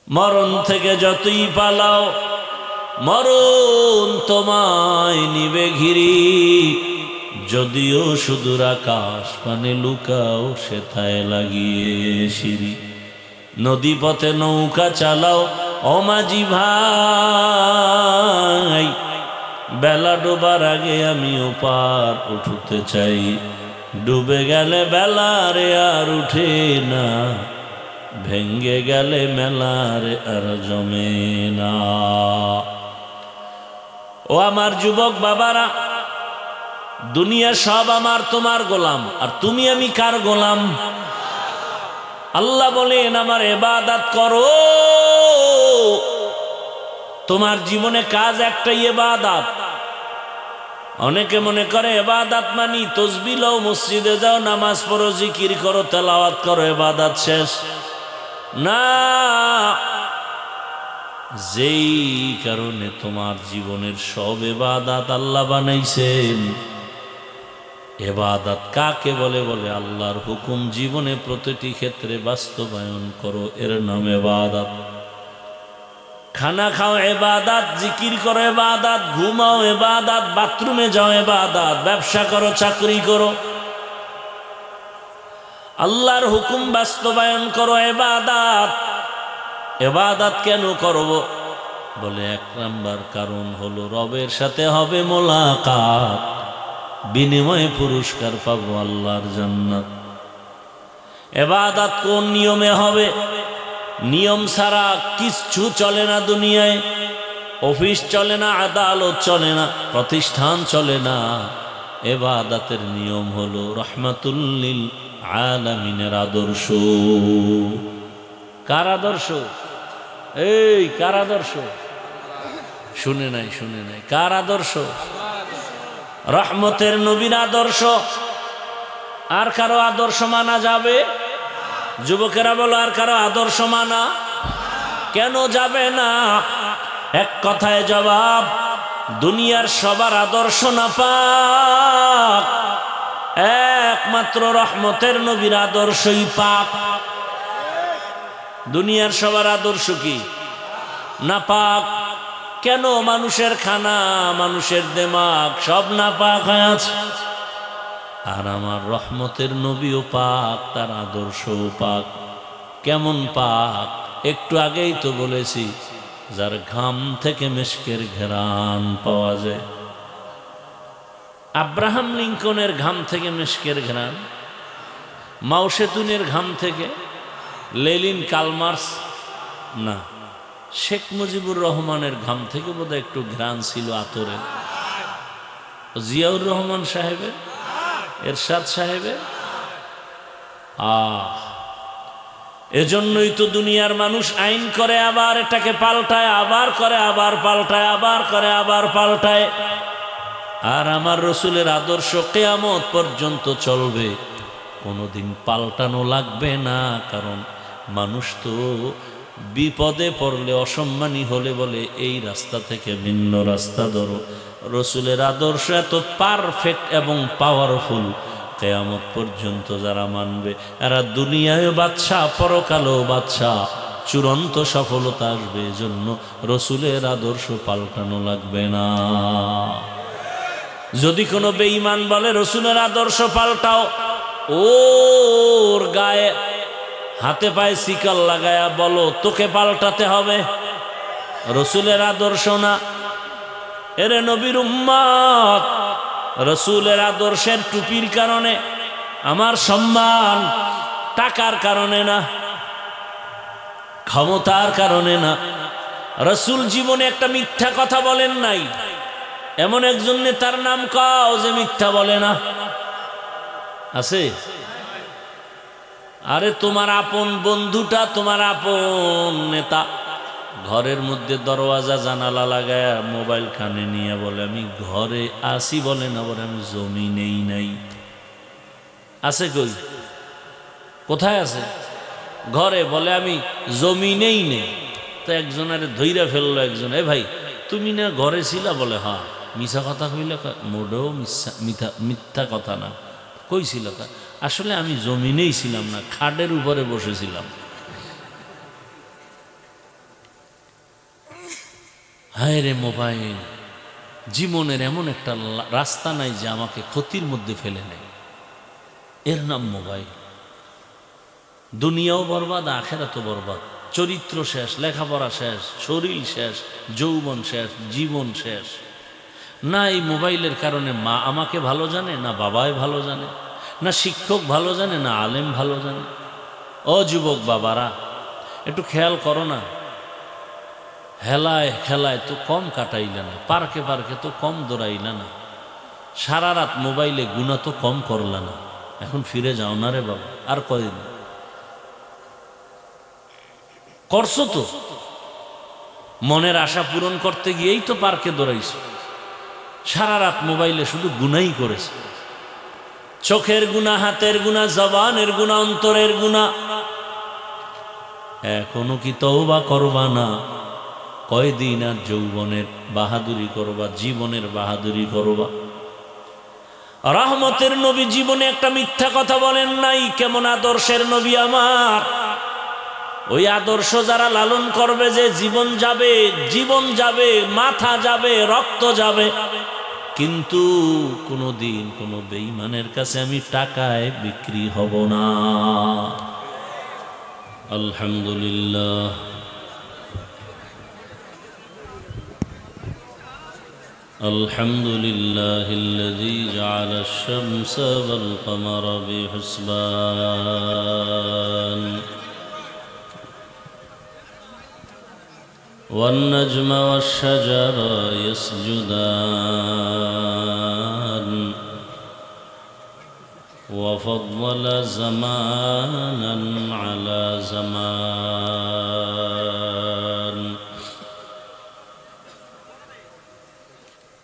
মরণ থেকে যতই পালাও মরণ তোমায় নিবে ঘিরি, যদিও সুদূর আকাশ পানে লুকাও সেথায় লাগিয়ে সিঁড়ি। নদী পথে নৌকা চালাও ও মাঝি ভাই, বেলা ডোবার আগে আমি ওপার উঠতে চাই। ডুবে গেলে বেলা রে আর উঠে না, ভেঙ্গে গেলে মেলারে আর জমে না। ও আমার যুবক বাবারা, দুনিয়া সব আমার তোমার গোলাম, আর তুমি আমি কার গোলাম? আল্লাহ বলেন আমার ইবাদত করো। তোমার জীবনে কাজ একটাই ইবাদত। অনেকে মনে করে ইবাদত মানি তাসবিহ লও, মসজিদে যাও, নামাজ পড়ো, জিকির করো, তেলাওয়াত করো, ইবাদত শেষ না। যেই কারণে তোমার জীবনের সব ইবাদত আল্লাহ বানাইছেন। ইবাদত কাকে বলে? বলে আল্লাহর হুকুম জীবনে প্রতিটি ক্ষেত্রে বাস্তবায়ন করো, এর নাম ইবাদত। খানা খাও ইবাদত, জিকির করো ইবাদত, ঘুমাও ইবাদত, বাথরুমে যাও ইবাদত, ব্যবসা করো, চাকরি করো, আল্লাহর হুকুম বাস্তবায়ন করো ইবাদত। ইবাদত কেন করব? বলে এক নাম্বার কারণ হলো রবের সাথে হবে মোলাকাত, বিনিময়ে পুরস্কার পাবো আল্লাহর জান্নাত। ইবাদত কোন নিয়মে হবে? নিয়ম ছাড়া কিচ্ছু চলে না দুনিয়ায়। অফিস চলে না, আদালত চলে না, প্রতিষ্ঠান চলে না। ইবাদতের নিয়ম হলো রাহমাতুল লিল আলামিনের আদর্শ। কার আদর্শ? এই কার আদর্শ? শুনে নাই, শুনে নাই। কার আদর্শ? রহমতের নবীর আদর্শ। আর কারো আদর্শ মানা যাবে? যুবকেরা বলো, আর কারো আদর্শ মানা কেন যাবে না? এক কথায় জবাব, দুনিয়ার সবার আদর্শ নাপাক, একমাত্র রহমতের নবীর আদর্শই পাক। দুনিয়ার সবার আদর্শ কি? নাপাক। কেন? মানুষের খানা, মানুষের দিমাগ সব নাপাক হয়ে আছে। আর আমার রহমতের নবীও পাক, তার আদর্শও পাক। কেমন পাক? একটু আগেই তো বলেছি, যার ঘাম থেকে মিশকের ঘ্রাণ পাওয়া যায়। আব্রাহাম লিঙ্কনের ঘাম থেকে মিশকের ঘ্রাণ, মাও সেতুনের ঘাম থেকে, লেনিন কালমার্স না, শেখ মুজিবুর রহমানের ঘাম থেকে বোধহয় একটু ঘ্রাণ ছিল আতরের। জিয়াউর রহমান সাহেবের, এরশাদ সাহেবের। এজন্যই তো দুনিয়ার মানুষ আইন করে, আবার এটাকে পাল্টায়, আবার করে, আবার পাল্টায়, আবার করে, আবার পাল্টায়। আর আমার রসুলের আদর্শ কিয়ামত পর্যন্ত চলবে, কোনোদিন পাল্টানো লাগবে না। কারণ মানুষ তো বিপদে পড়লে, অসম্মানী হলে বলে এই রাস্তা থেকে ভিন্ন রাস্তা ধরো। রসুলের আদর্শ এত পারফেক্ট এবং পাওয়ারফুল, কিয়ামত পর্যন্ত যারা মানবে এরা দুনিয়ায় বাদশা, পরকালেও বাদশা, চূড়ান্ত সফলতা আসবে। এজন্য রসুলের আদর্শ পাল্টানো লাগবে না। যদি কোনো বেঈমান বলে রসুলের আদর্শ পাল্টাও, ওর গায়ে হাতে পায়ে শিকল লাগায়া বলো তোকে পাল্টাতে হবে, রসুলের আদর্শ না। এরে নবীর উম্মত, রসুলের আদর্শের টুপির কারণে আমার সম্মান, টাকার কারণে না, ক্ষমতার কারণে না। রসুল জীবনে একটা মিথ্যা কথা বলেন নাই। এমন একজন নেতার নাম কাও যে মিথ্যা বলে না? আছে? আরে তোমার আপন বন্ধুটা, তোমার আপন নেতা, ঘরের মধ্যে দরওয়াজা জানালা লাগায় মোবাইল কানে নিয়ে বলে আমি ঘরে আসি, বলে না, বলে আমি জমিনেই নাই। আছে কই? কোথায় আছে? ঘরে। বলে আমি জমিনেই নেই। তো একজনের ধৈর্য ফেললো একজন, এ ভাই তুমি না ঘরে ছিলা? বলে হ্যাঁ। মিথ্যা কথা কইলে? মোটেও মিথ্যা কথা না। কইছিল? আসলে আমি জমিনেই ছিলাম না, খাটের উপরে বসেছিলাম। হায় রে মোবাইল, জীবনের এমন একটা রাস্তা নাই যে আমাকে ক্ষতির মধ্যে ফেলে নেয়, এর নাম মোবাইল। দুনিয়াও বরবাদ, আখেরাতও বরবাদ। চরিত্র শেষ, লেখাপড়া শেষ, শরীর শেষ, যৌবন শেষ, জীবন শেষ। না এই মোবাইলের কারণে মা আমাকে ভালো জানে, না বাবাই ভালো জানে, না শিক্ষক ভালো জানে, না আলেম ভালো জানে। ও যুবক বাবারা, একটু খেয়াল করো না। হেলায় খেলায় তো কম কাটাইলে না, পার্কে পার্কে তো কম দৌড়াইলে না, সারা রাত মোবাইলে গুণা তো কম করলে না। এখন ফিরে যাও না রে বাবা, আর কয়দিন করছো তো? মনের আশা পূরণ করতে গিয়েই তো পার্কে দৌড়াইছো। সারা রাত মোবাইলে শুধু গুনাই করেছে। চোখের গুণা, হাতের গুণা, জবানের গুণা, অন্তরের গুণা। এখনো কি তওবা করবা না? কয়দিন আর যৌবনের বাহাদুরি করবা, জীবনের বাহাদুরি করবা? রহমতের নবী জীবনে একটা মিথ্যা কথা বলেন নাই। কেমন আদর্শের নবী আমার! ওই আদর্শ যারা লালন করবে, যে জীবন যাবে, জীবন যাবে, মাথা যাবে, রক্ত যাবে, কিন্তু কোনোদিন কোনো বেঈমানের কাছে আমি টাকায় বিক্রি হব না। আলহামদুলিল্লাহ। الحمد لله الذي جعل الشمس والقمر بحسبان والنجم والشجر يسجدان وفضل زمانا على زمان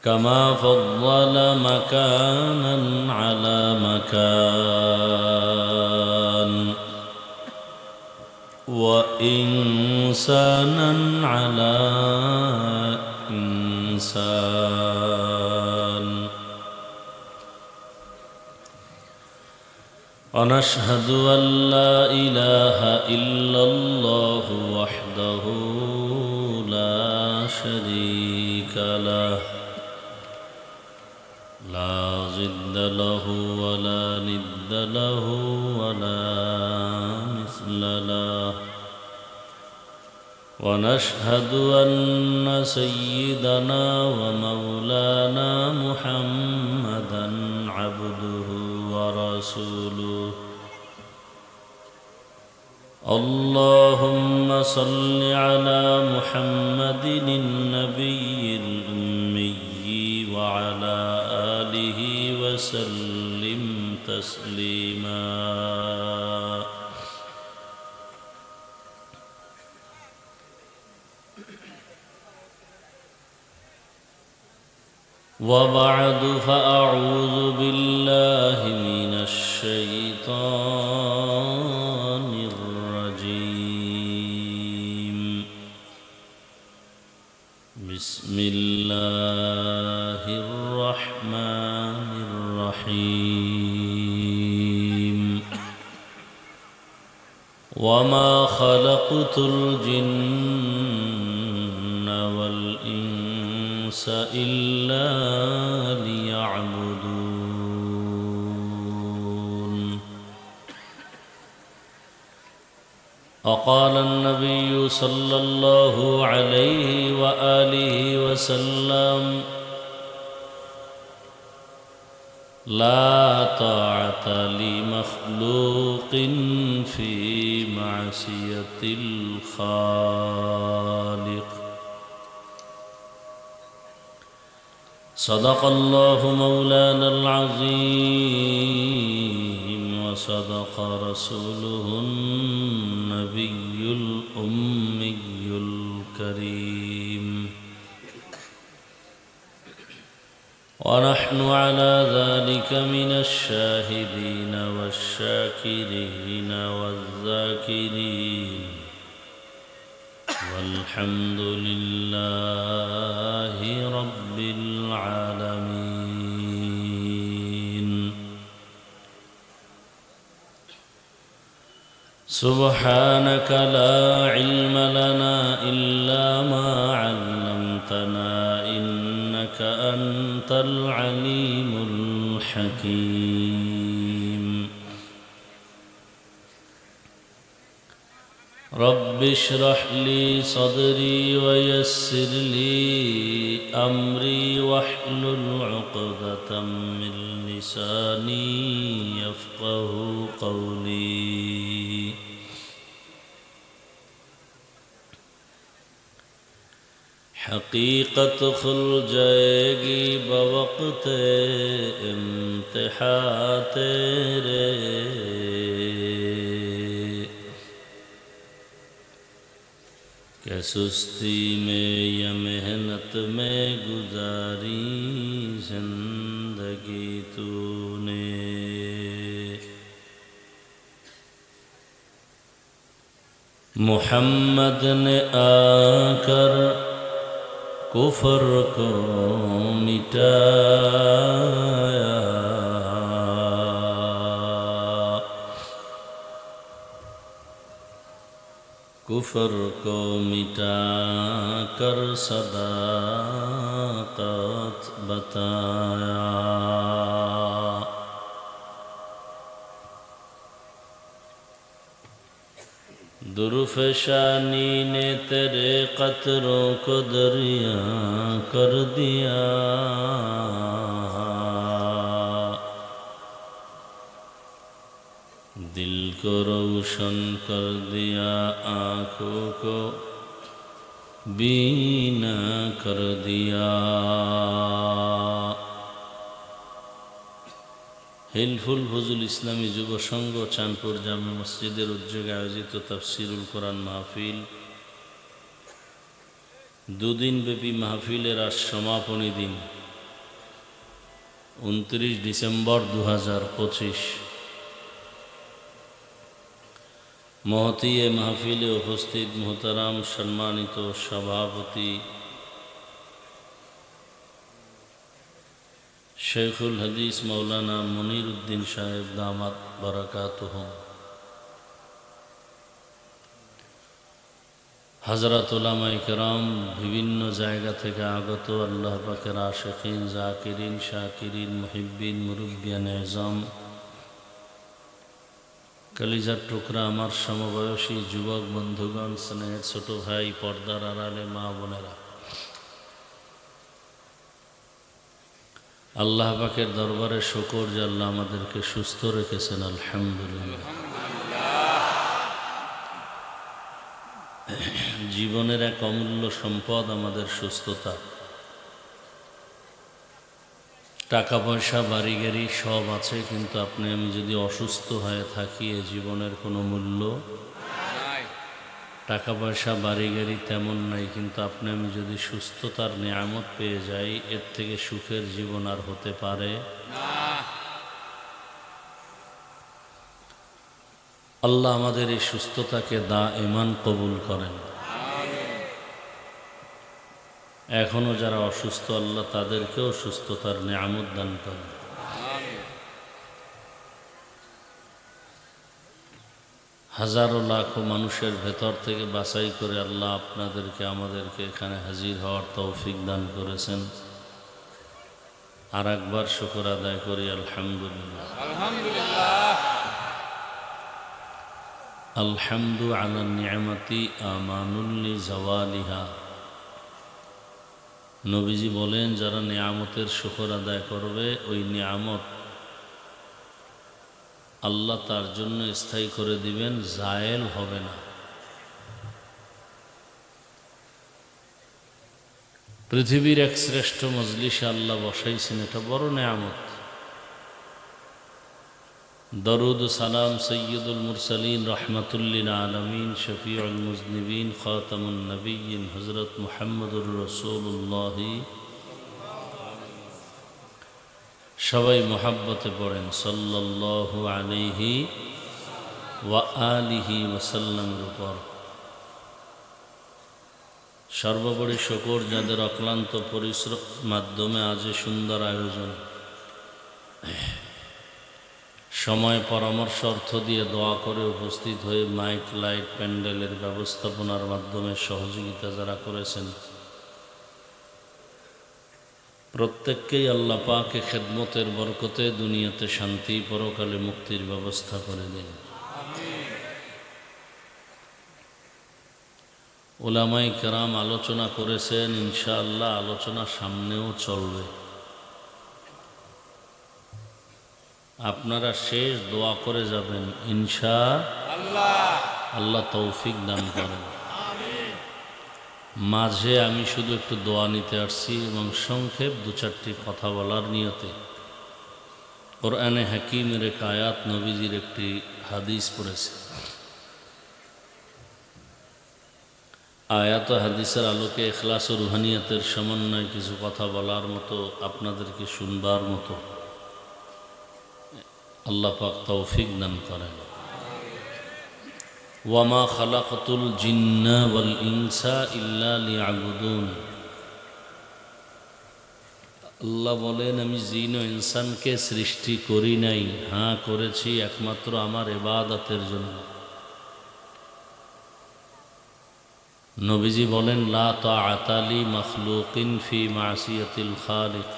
كما فضل مكانا على مكان وإنسانا على إنسان ونشهد أن لا إله إلا الله وحده لا شريك له لا ضد له ولا ند له ولا مثل له ونشهد أن سيدنا ومولانا محمدا عبده ورسوله اللهم صل على محمد النبي الأمي وعلى آله وسلم تسليما وبعد فأعوذ بالله من الشيطان الرجيم بسم الله الرحمن الرحيم وما خلقت الجن والإنس إلا ليعبدون وقال النبي صلى الله عليه وآله وسلم لا طاعة لمخلوق في معصية الخالق صدق الله مولانا العظيم وصدق رسوله النبي الأمي الكريم ونحن على ذلك من الشاهدين والشاكرين والذاكرين والحمد لله رب العالمين سبحانك لا علم لنا إلا ما علمتنا أعانتنا إنك أنت العليم الحكيم رب اشرح لي صدري ويسر لي أمري واحلل عقدة من لساني يفقه قولي حقیقت کھل جائے گی بوقت امتحان تیرے کہ سستی میں یا محنت میں گزاری زندگی تو نے محمد نے آ کر کفر کو مٹایا کفر کو مٹا کر صداقت بتایا درفشانی نے تیرے قطروں کو دریا کر دیا دل کو روشن کر دیا آنکھوں کو بینا کر دیا হিলফুল ফজল ইসলামী যুব সংঘ চাঁদপুর জামে মসজিদের উদ্যোগে আয়োজিত তাফসিরুল কোরআন মাহফিল দুদিনব্যাপী মাহফিলের আজ সমাপনী দিন 29 ডিসেম্বর 2025 মহতী এ মাহফিলে উপস্থিত মোহতারাম সম্মানিত সভাপতি शेखुल हदीस मौलाना मुनीरुद्दीन साहेब दामत बरकातुहुम हजरत उलामाए किराम विभिन्न जायगा थेके आगत अल्लाह पाकेर आशिकीन जाकिरीन शाकिरीन मुहिब्बीन मुरुब्बियान एजाम कलिजार टुकरा आमार समबयसी युवक बंधुगण स्नेहेर छोट भाई पर्दार आड़ाले मा बोनेरा আল্লাহ পাকের দরবারে শুকর যে আল্লাহ আমাদেরকে সুস্থ রেখেছেন আলহামদুলিল্লাহ জীবনের এক অমূল্য সম্পদ আমাদের সুস্থতা টাকা পয়সা বাড়ি গাড়ি সব আছে কিন্তু আপনি আমি যদি অসুস্থ হয়ে থাকি এই জীবনের কোনো মূল্য টাকা পয়সা বাড়ি গাড়ি তেমন নাই কিন্তু আপনি আমি যদি সুস্থতার নিয়ামত পেয়ে যাই এর থেকে সুখের জীবন আর হতে পারে না আল্লাহ আমাদের এই সুস্থতাকে দাঈমান কবুল করেন আমিন এখনো যারা অসুস্থ আল্লাহ তাদেরকেও সুস্থতার নিয়ামত দান করেন হাজারো লাখো মানুষের ভেতর থেকে বাছাই করে আল্লাহ আপনাদেরকে আমাদেরকে এখানে হাজির হওয়ার তৌফিক দান করেছেন আর একবার শুকর আদায় করি আলহামদুলিল্লাহ আলহামদুলিল্লাহ আলহামদু আলা নিয়ামতি আমানুল লিজাওয়ালিহা নবীজি বলেন যারা নিয়ামতের শুকর আদায় করবে ওই নিয়ামত আল্লাহ তার জন্য স্থায়ী করে দিবেন জায়েল হবে না পৃথিবীর এক শ্রেষ্ঠ মজলিসে আল্লাহ বসাইছেন এটা বড় নিয়ামত দরুদ ও সালাম সৈয়দুল মুরসালিন রহমাতুল্লিল আলামিন শফিউল মুজনিবিন খাতামুন নবিয়্যিন হযরত মুহাম্মদুর রাসূলুল্লাহ সবাই মোহাব্বতে পড়েন সাল্লাল্লাহু আলাইহি ওয়া আলিহি ওয়াসাল্লামের উপর সর্বোপরি শুকর যাদের অক্লান্ত পরিশ্রম মাধ্যমে আজ সুন্দর আয়োজন সময় পরামর্শ অর্থ দিয়ে দোয়া করে উপস্থিত হয়ে মাইক লাইট প্যান্ডেলের ব্যবস্থাপনার মাধ্যমে সহযোগিতা যারা করেছেন প্রত্যেককেই আল্লাহ পাকে খেদমতের বরকতে দুনিয়াতে শান্তি, পরকালে মুক্তির ব্যবস্থা করে দিন। উলামায়ে কেরাম আলোচনা করেছেন, ইনশাআল্লাহ আলোচনা সামনেও চলবে। আপনারা শেষ দোয়া করে যাবেন ইনশাআল্লাহ, আল্লাহ তৌফিক দান করেন। মাঝে আমি শুধু একটু দোয়া নিতে আসছি এবং সংক্ষেপ দু চারটি কথা বলার নিয়তে। কোরআনে হাকিমের এক আয়াত, নবীজির একটি হাদিস পড়েছে। আয়াত ও হাদিসের আলোকে ইখলাস ও রুহানিয়াতের সমন্বয়ে কিছু কথা বলার মতো, আপনাদেরকে শুনবার মতো আল্লাহ পাক তৌফিক দান করেন। ওয়ামা খালাকতুল জিন্না ওয়াল ইনসা ইল্লা লিয়াবুদুন। আল্লাহ বলেন, আমি জিন ও ইনসানকে সৃষ্টি করি নাই, হ্যাঁ করেছি একমাত্র আমার ইবাদতের জন্য। নবীজি বলেন, লা তাআতা লি মাখলুকিন ফি মাসিয়াতিল খালিক।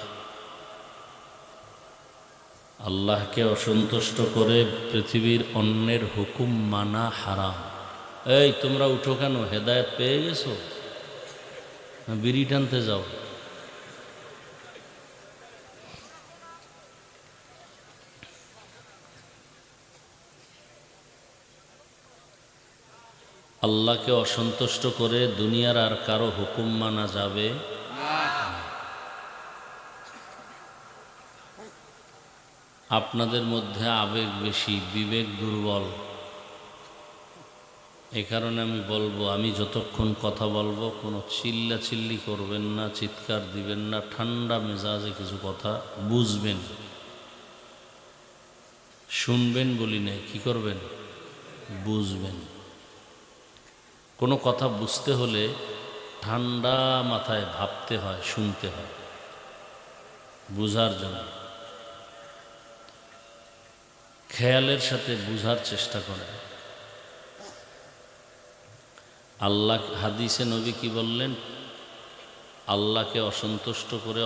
আল্লাহকে অসন্তুষ্ট করে পৃথিবীর অন্যের হুকুম মানা হারাম। এই তোমরা উঠো কেন, হেদায়েত পেয়ে গেছো, বিড়ি টানতে যাও। আল্লাহকে অসন্তুষ্ট করে দুনিয়ার আর কারো হুকুম মানা যাবে না। আপনাদের মধ্যে আবেগ বেশি, বিবেক দুর্বল। এ কারণে আমি বলবো, আমি যতক্ষণ কথা বলবো কোনো চিল্লাচিল্লি করবেন না, চিৎকার দিবেন না, ঠান্ডা মেজাজে কিছু কথা বুঝবেন, শুনবেন বলি না, কি করবেন, বুঝবেন। কোনো কথা বুঝতে হলে ঠান্ডা মাথায় ভাবতে হয়, শুনতে হয়, বুঝার জন্য খেয়ালের সাথে বুঝার চেষ্টা করেন। আল্লাহ হাদিসে নবী কি বললেন, আল্লাহকে অসন্তুষ্ট করে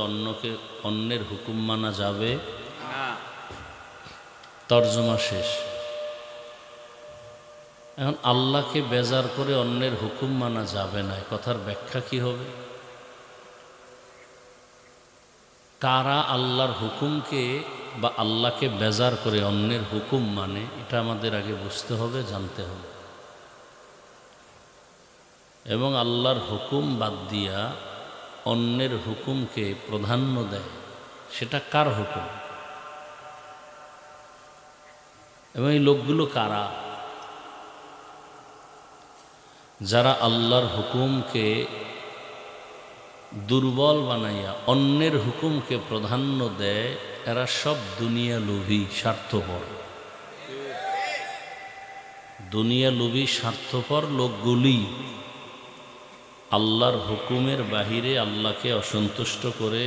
অন্যের হুকুম মানা যাবে না। তর্জমা শেষ। এখন আল্লাহকে বেজার করে অন্যের হুকুম মানা যাবে না, কথার ব্যাখ্যা কি হবে? কারা আল্লাহর হুকুমকে বা আল্লাহকে বেজার করে অন্যের হুকুম মানে, এটা আমাদের আগে বুঝতে হবে, জানতে হবে। এবং আল্লাহর হুকুম বাদ দিয়া অন্যের হুকুমকে প্রাধান্য দেয়, সেটা কার হুকুম এবং এই লোকগুলো কারা? যারা আল্লাহর হুকুমকে দুর্বল বানাইয়া অন্যের হুকুমকে প্রাধান্য দেয়, এরা সব দুনিয়া লোভী, স্বার্থপর। দুনিয়া লোভী স্বার্থপর লোকগুলি আল্লাহর হুকুমের বাহিরে আল্লাহকে অসন্তুষ্ট করে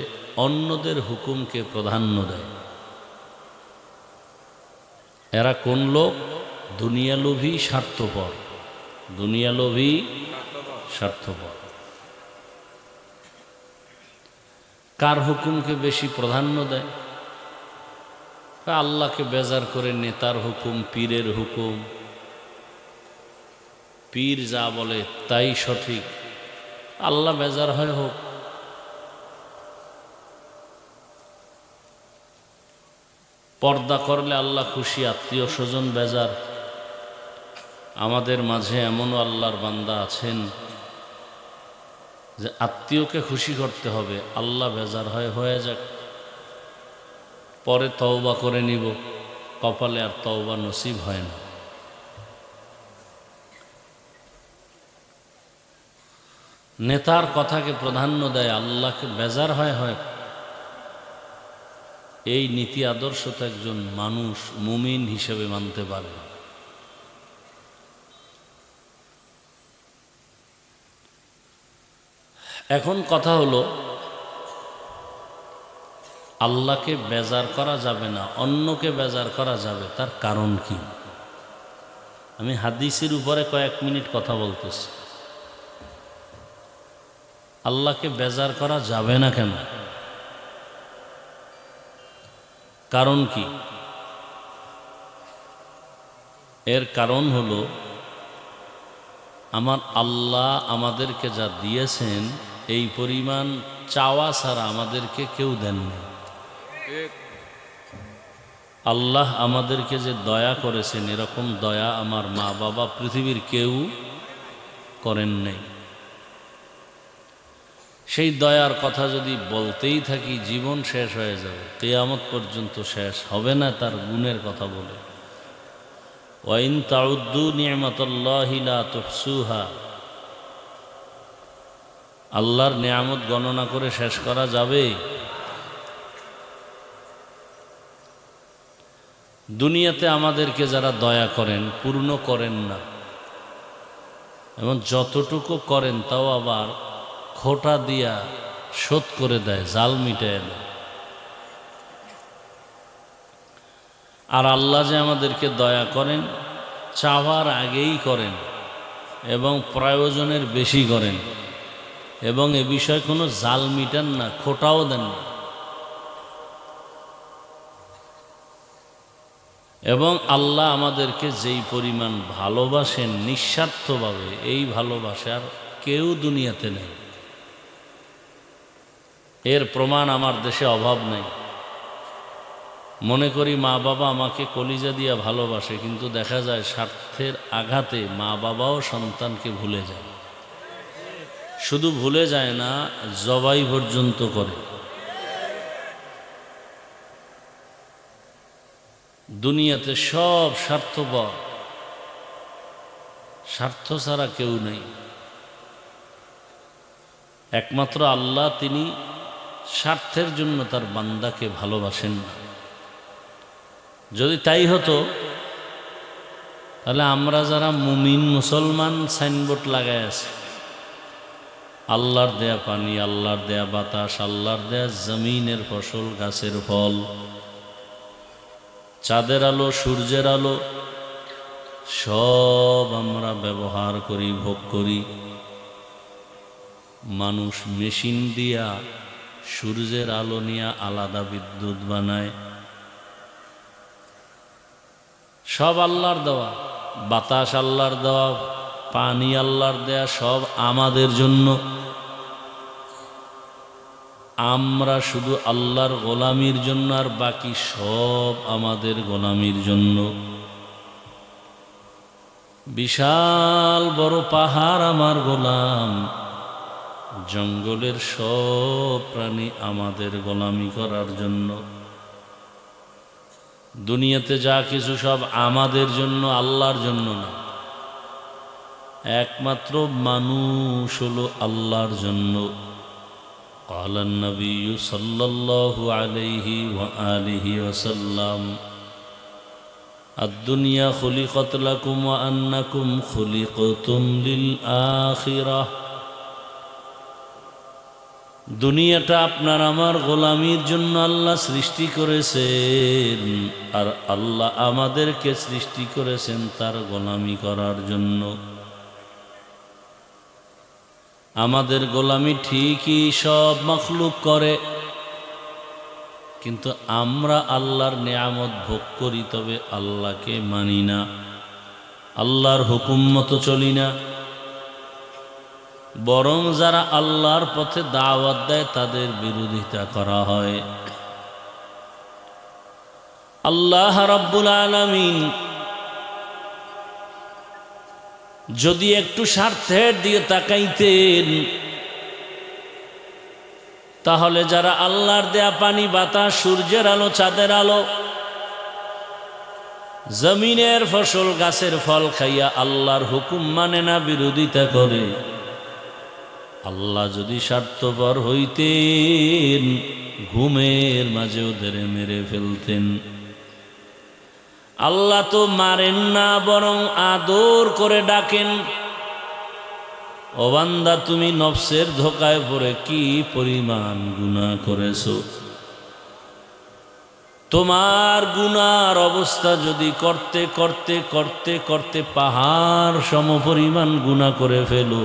অন্যদের হুকুমকে প্রাধান্য দেয়। এরা কোন লোক? দুনিয়া লোভী স্বার্থপর, দুনিয়া লোভী স্বার্থপর। কার হুকুমকে বেশি প্রাধান্য দেয়? আল্লাহকে বেজার করে নেতার হুকুম, পীরের হুকুম, পীর যা বলে তাই সঠিক, আল্লাহ বেজার হয় হোক। পর্দা করলে আল্লাহ খুশি, আত্মীয় স্বজন বেজার। আমাদের মাঝে এমনও আল্লাহর বান্দা আছেন যে আত্মীয়কে খুশি করতে হবে, আল্লাহ বেজার হয়ে যাক, পরে তওবা করে নিব, কপালে আর তওবা নসিব হয় না। নেতার কথাকে প্রাধান্য দেয়, আল্লাহকে বেজার হয়। এই নীতি আদর্শ তো একজন মানুষ মুমিন হিসেবে মানতে পারে। এখন কথা হলো, আল্লাহকে বেজার করা যাবে না, অন্যকে বেজার করা যাবে, তার কারণ কি? আমি হাদিসের উপরে কয়েক মিনিট কথা বলতেছি। আল্লাহকে বেজার করা যাবে না কেন? কারণ কি? এর কারণ হলো আমার আল্লাহ আমাদেরকে যা দিয়েছেন এই পরিমাণ চাওয়া ছাড়া আমাদেরকে কেউ দেননি। আল্লাহ আমাদেরকে যে দয়া করেছেন এরকম দয়া আমার মা বাবা পৃথিবীর কেউ করেন নাই। সেই দয়ার কথা যদি বলতেই থাকি জীবন শেষ হয়ে যাবে, কিয়ামত পর্যন্ত শেষ হবে না তার গুণের কথা বলে। ওয়াইন তাউদ্দু নি'মাতাল্লাহি লা তুহসুহা, আল্লাহর নিয়ামত গণনা করে শেষ করা যাবে? দুনিয়াতে আমাদেরকে যারা দয়া করেন পূর্ণ করেন না, এবং যতটুকু করেন তাও আবার খোটা দিয়া শোধ করে দেয়, জাল মিটায় দেয়। আর আল্লাহ যে আমাদেরকে দয়া করেন চাওয়ার আগেই করেন এবং প্রয়োজনের বেশি করেন, এবং এ বিষয়ে কোনো জাল মিটান না, খোটাও দেন না। এবং আল্লাহ আমাদেরকে যেই পরিমাণ ভালোবাসেন নিঃস্বার্থভাবে, এই ভালোবাসার কেউ দুনিয়াতে নেই। এর প্রমাণ আমার দেশে অভাব নেই। মনে করি মা বাবা আমাকে কলিজা দিয়া ভালোবাসে, কিন্তু দেখা যায় স্বার্থের আঘাতে মা বাবাও সন্তানকে ভুলে যায়। শুধু ভুলে যায় না, জবাই পর্যন্ত করে। দুনিয়াতে সব স্বার্থপর, স্বার্থ ছাড়া কেউ নেই। একমাত্র আল্লাহ, তিনি স্বার্থের জন্য তার বান্দাকে ভালোবাসেন না। যদি তাই হতো তাহলে আমরা যারা মুমিন মুসলমান সাইনবোর্ড লাগায় আছে, আল্লাহর দেয়া পানি, আল্লাহর দেয়া বাতাস, আল্লাহর দেয়া জমিনের ফসল, গাছের ফল, চাঁদের আলো, সূর্যের আলো, সব আমরা ব্যবহার করি, ভোগ করি। মানুষ মেশিন দিয়া সূর্যের আলো নিয়ে আলাদা বিদ্যুৎ বানায়। সব আল্লাহর দেওয়া, বাতাস আল্লাহর দেওয়া, পানি আল্লাহর দেয়া, সব আমাদের জন্য। আমরা শুধু আল্লাহর গোলামির জন্য, আর বাকি সব আমাদের গোলামির জন্য। বিশাল বড় পাহাড় আমার গোলাম, জঙ্গলের সব প্রাণী আমাদের গোলামি করার জন্য। দুনিয়াতে যা কিছু সব আমাদের জন্য, আল্লাহর জন্য না। একমাত্র মানুষ হলো আল্লাহর জন্য। قال النبي صلى الله عليه وآله وسلم الدنيا خلقت لكم وأنكم خلقتم للآخرة। দুনিয়াটা আপনার আমার গোলামির জন্য আল্লাহ সৃষ্টি করেছেন, আর আল্লাহ আমাদেরকে সৃষ্টি করেছেন তার গোলামি করার জন্য। আমাদের গোলামি ঠিকই সব মাখলুক করে, কিন্তু আমরা আল্লাহর নিয়ামত ভোগ করি, তবে আল্লাহকে মানি না, আল্লাহর হুকুম মতো চলি না। বরং যারা আল্লাহর পথে দাওয়াত দেয় তাদের বিরোধিতা করা হয়। আল্লাহ রাব্বুল আলামিন যদি একটু স্বার্থের দিকে তাকাইতেন, তাহলে যারা আল্লাহর দেয়া পানি, বাতাস, সূর্যের আলো, চাঁদের আলো, জমিনের ফসল, গাছের ফল খাইয়া আল্লাহর হুকুম মানে না, বিরোধিতা করে, আল্লাহ যদি স্বার্থপর হইতেন ঘুমের মাঝে ওদের মেরে ফেলতেন। আল্লাহ তো মারেন না, বরং আদর করে ডাকেন, ও বান্দা তুমি নফসের ধোকায় পড়ে কি পরিমাণ গুনাহ করেছো। তোমার গুনার অবস্থা যদি করতে করতে করতে করতে পাহাড় সমপরিমাণ গুনাহ করে ফেলো,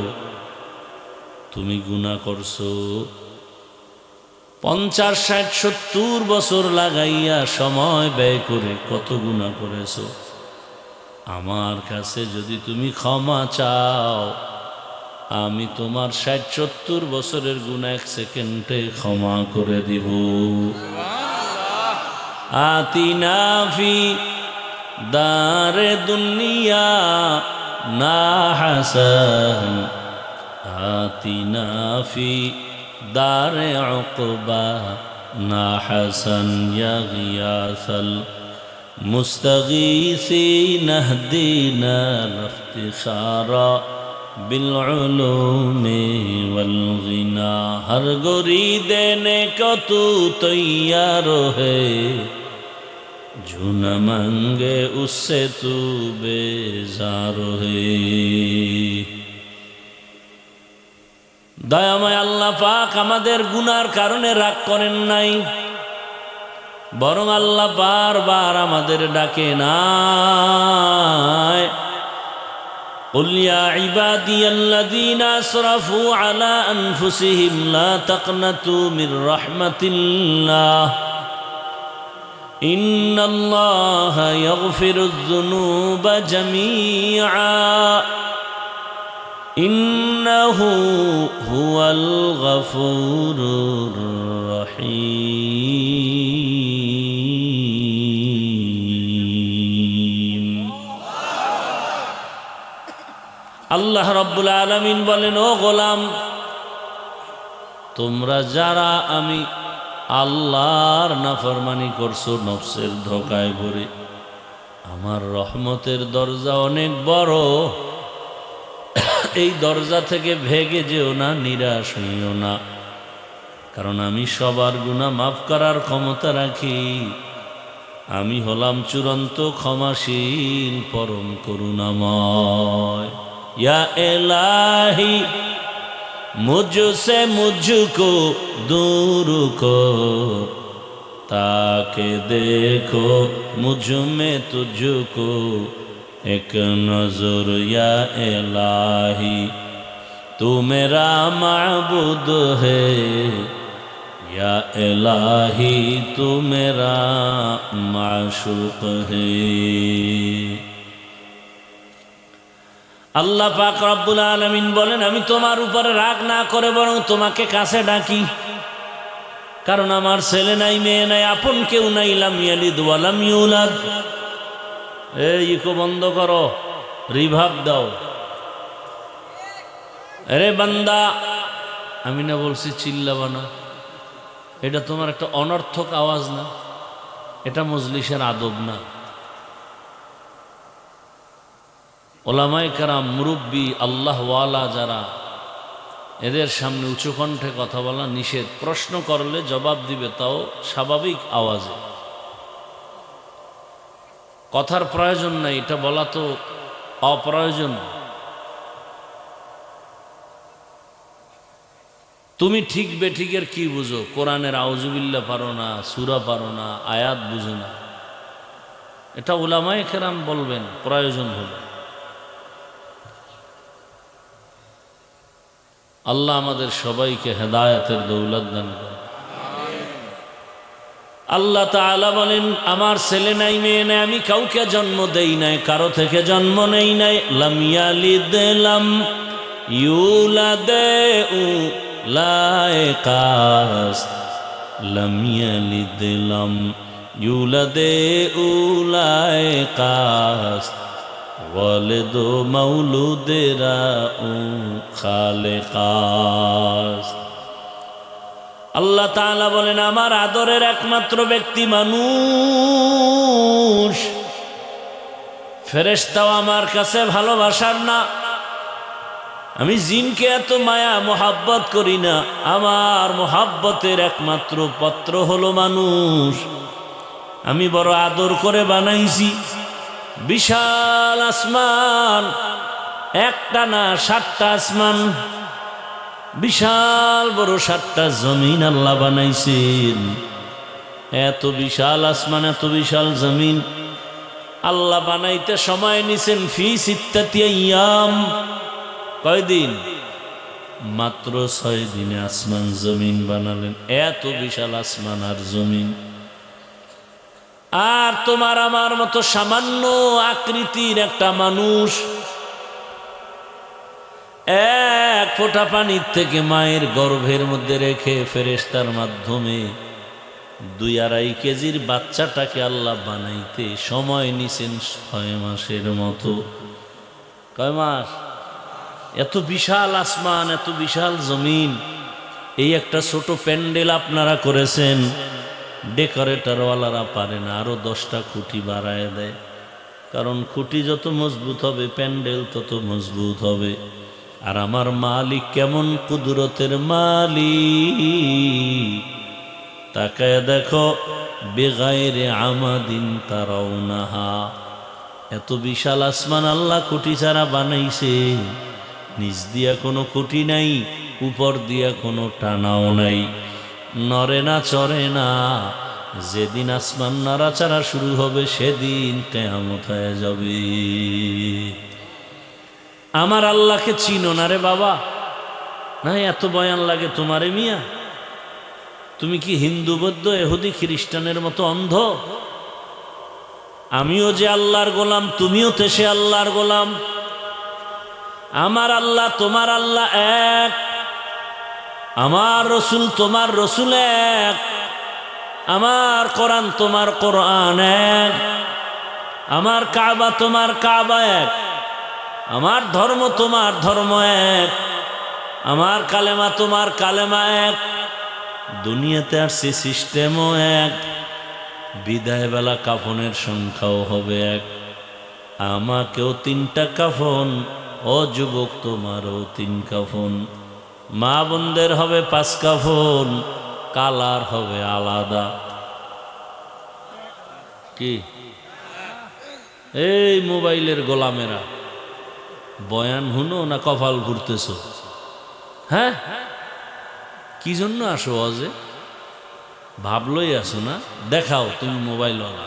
তুমি গুনাহ করছো, 50, 60, 70 বছর লাগাইয়া সময় ব্যয় করে কত গুনাহ করেছো। আমার কাছে যদি তুমি ক্ষমা চাও, আমি তোমার 60, 70 বছরের গুনাহ 1 সেকেন্ডে ক্ষমা করে দিব। আতিনা ফি দারে দুনিয়া না হাসান, আতিনা ফি দারে উকবা না হাসান, ইয়া গিয়াসাল মুস্তাগীসিন ইহদিনা ইফতিখারা বিল উলুমি ওয়াল গিনা। হর গোরি দেনে को तू तैयार है, जो न मांगे उससे तू बेजार है। দয়াময় আল্লাহ পাক আমাদের গুনার কারণে রাগ করেন নাই, বরং আল্লাহ বারবার আমাদের ডাকে নাই। قل يا عبادي الذين أسرفوا على أنفسهم لا تقنطوا من رحمة الله إن الله يغفر الذنوب جميعا إنه هو الغفور الرحيم। আল্লাহ রাব্বুল আলামিন বলেন, ও গোলাম, তোমরা যারা আমি আল্লাহর নাফরমানি করছো নফসের ধোঁকায় পড়ে, আমার রহমতের দরজা অনেক বড়, এই দরজা থেকে ভেগে যেও না, নিরাশ হইও না, কারণ আমি সবার গুনাহ মাফ করার ক্ষমতা রাখি। আমি হলাম চূড়ান্ত ক্ষমাশীল, পরম করুণাময়। या इलाही मुझसे मुझको दूर को, ताकि देखो मुझ में तुझको एक नजर। या इलाही तू मेरा माबूद है, या इलाही तू मेरा माशूक है। আল্লাহ পাক রব্বুল আলামিন বলেন, আমি তোমার উপরে রাগ না করে বরং তোমাকে কাছে ডাকি, কারণ আমার ছেলে নাই, মেয়ে নাই, আপন কেউ নাই। লাম ইয়ালিদ ওয়া লাম ইউলাদ। এই ইকো বন্ধ করো, রিভাব দাও। আরে বান্দা, আমি না বলছি চিল্লাবা না, এটা তোমার একটা অনর্থক আওয়াজ না, এটা মজলিসের আদব না। ওলামায়ে কেরাম, মুরব্বী, আল্লাহওয়ালা যারা, এদের সামনে উঁচু কণ্ঠে কথা বলা নিষেধ। প্রশ্ন করলে জবাব দিবে, তাও স্বাভাবিক আওয়াজে। কথার প্রয়োজন নাই, এটা বলা তো অপ্রয়োজন। তুমি ঠিক বেঠিকের কি বুঝো? কোরআনের আউযুবিল্লাহ পারো না, সূরা পারো না, আয়াত বুঝো না, এটা ওলামায়ে কেরাম বলবেন প্রয়োজন হলে। আল্লাহ আমাদের সবাইকে হেদায়েতের দৌলত দান করেন। আল্লাহ তাআলা বলেন, আমার ছেলে নাই, মেয়ে নাই, আমি কাউকে জন্ম দেই নাই, কারো থেকে জন্ম নেই নাই। লাম ইয়ালিদ লাম ইউলাদ লায়কাস, লাম ইয়ালিদ লাম ইউলাদ উলায়কাস, ওয়ালিদ মাউলুদেরা খালেকাস। আল্লাহ তাআলা বলেন, আমার আদরের একমাত্র ব্যক্তি মানুষ। ফেরেশতাও আমার কাছে ভালোবাসার না। আমি জিনকে এত মায়া মোহাব্বত করি না, আমার মোহাব্বতের একমাত্র পাত্র হলো মানুষ। আমি বড় আদর করে বানাইছি। বিশাল আসমান, একটা না 7টা আসমান, বিশাল বড় 7টা জমিন আল্লাহ বানাইছেন। এত বিশাল আসমান, এত বিশাল জমিন আল্লাহ বানাইতে সময় নিছেন ফি সিত্তাতি আইয়াম। কয়দিন? মাত্র 6 দিনে আসমান জমিন বানালেন। এত বিশাল আসমান আর জমিন, আর তোমার আমার মতো সামান্য আকৃতির একটা মানুষ এক ফোঁটা পানির থেকে মায়ের গর্ভের মধ্যে রেখে ফেরেশতার মাধ্যমে 2-2.5 কেজির বাচ্চাটাকে আল্লাহ বানাইতে সময় নিছেন 6 মাসের মতো। কয় মাস? এত বিশাল আসমান, এত বিশাল জমিন, এই একটা ছোট প্যান্ডেল আপনারা করেছেন, ডেকোরেটরওয়ালারা পারে না, আরো 10টা খুঁটি বাড়ায় দেয়। কারণ খুঁটি যত মজবুত হবে প্যান্ডেল তত মজবুত হবে। আর আমার মালিক কেমন কুদরতের মালিক, তাকায় দেখো, বেগাইরে আমাদিন তারাউনাহা, এত বিশাল আসমান আল্লাহ খুঁটি ছাড়া বানাইছে। নিচ দিয়া কোনো খুঁটি নাই, উপর দিয়া কোনো টানাও নাই, নড়ে না চড়ে না। যেদিন আসমান নাড়াচাড়া শুরু হবে সেদিন কিয়ামত হয়ে যাবে। আমার আল্লাহকে চিনো না রে বাবা? না এত বয়ান লাগে তোমারে মিয়া? তুমি কি হিন্দু বৌদ্ধ এহুদি খ্রিস্টানের মতো অন্ধ? আমিও যে আল্লাহর গোলাম, তুমিও তো সে আল্লাহর গোলাম। আমার আল্লাহ তোমার আল্লাহ এক, আমার রসুল তোমার রসুল এক, আমার কোরআন তোমার কোরআন এক, আমার কাবা তোমার কাবা এক, আমার ধর্ম তোমার ধর্ম এক, আমার কালেমা তোমার কালেমা এক। দুনিয়াতে আসছে সিস্টেমও এক, বিদায় বেলা কাফনের সংখ্যাও হবে এক। আমাকেও 3টা কাফন, ও যুবক তোমারও 3 কাফন, মা বোনদের হবে 5 কাফন, কালার হবে আলাদা। কি এই মোবাইলের গোলামেরা, বয়ান হুনো না কপাল ঘুরতেছ? হ্যাঁ, কি জন্য আসো? অজে ভাবলই আসো না? দেখাও তুমি মোবাইলওয়ালা,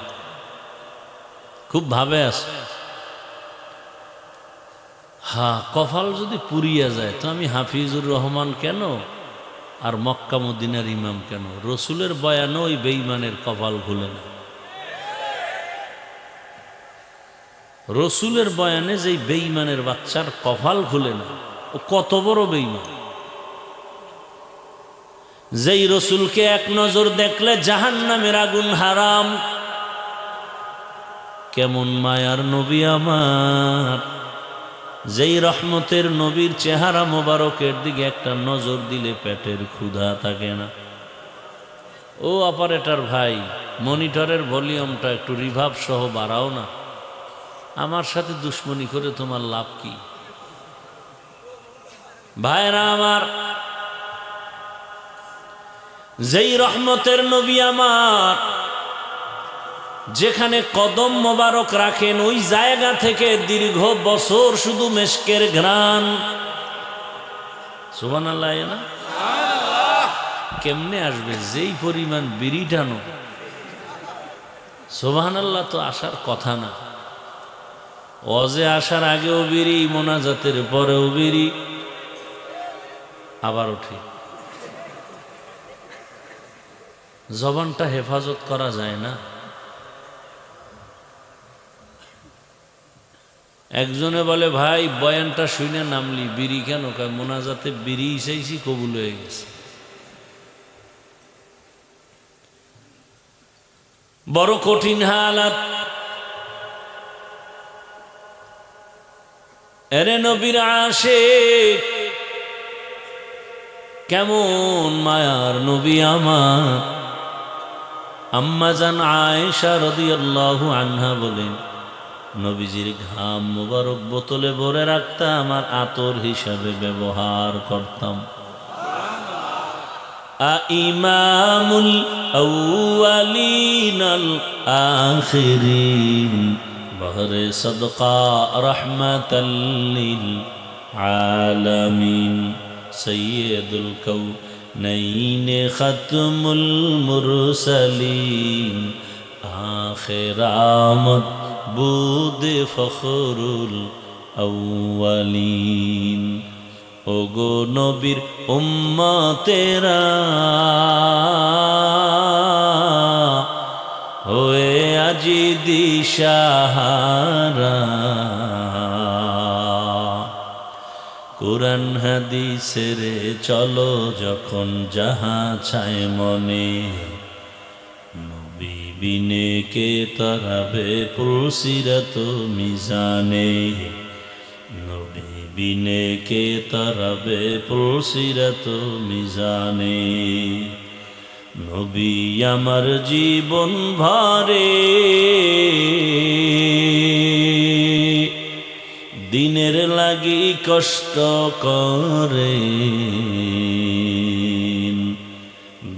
খুব ভাবে আসো। হ্যাঁ, কপাল যদি পুরিয়া যায় তো আমি হাফিজুর রহমান কেন আর মক্কা মদিনার ইমাম কেন? রসুলের বয়ানও ওই বেঈমানের কপাল খুলে না। রসুলের বয়ানে যেই বেঈমানের বাচ্চার কপাল খুলে না, ও কত বড় বেঈমান! যেই রসুলকে এক নজর দেখলে জাহান্নামের আগুন হারাম, কেমন মায়ার নবী আমার! যেই রহমতের নবীর চেহারা মোবারকের দিকে একটা নজর দিলে পেটের ক্ষুধা থাকে না। ও অপারেটর ভাই, মনিটরের ভলিউমটা একটু রিভাব সহ বাড়াও না। আমার সাথে দুশ্মনী করে তোমার লাভ কি? ভাইরা আমার, যেই রহমতের নবী আমার, যেখানে কদম মোবারক রাখেন ওই জায়গা থেকে দীর্ঘ বছর শুধু মেশকের ঘ্রাণ। সুবহানাল্লাহ না? কেমনে আসবে? যেই পরিমাণ বিড়ি টানো, সুবহানাল্লাহ তো আসার কথা না। ওয়াজে আসার আগেও বিড়ি, মোনাজাতের পরেও বিড়ি, আবার উঠি। জবানটা হেফাজত করা যায় না। একজনে বলে, ভাই বয়ানটা শুনে নামলি, বিড়ি কেন? কয় মোনাজাতে বিড়ি চাইছি, কবুল হয়ে গেছে। বড় কঠিন হালাত। এরে নবীর আশিক, কেমন মায়ার নবী আমার! আম্মা জান আয়েশা রাদিয়াল্লাহু আনহা বলেন, নবীজির ঘাম মুবারক বোতলে ভরে রাখতাম আর আতর হিসাবে ব্যবহার করতাম। ইমামুল আউয়ালিন আল আখিরিন বহরে সদকা রহমাতাল লিল আলামিন সৈয়দুল কাউনাইন খাতমুল মুরসালিন আখিরামত বুদ ফখরুল আউয়ালিন। ওগো নবীর উম্মতেরা হয়ে আজি দিশাহারা কুরআন হাদিসের চলো যখন যাহা চায় মনে নবী বিনে কে তরাবে পুলসিরাত মিজানে নবী বিনে কে তরাবে পুলসিরাত মিজানে নবী আমার জীবন ভরে দিনের লাগি কষ্ট করে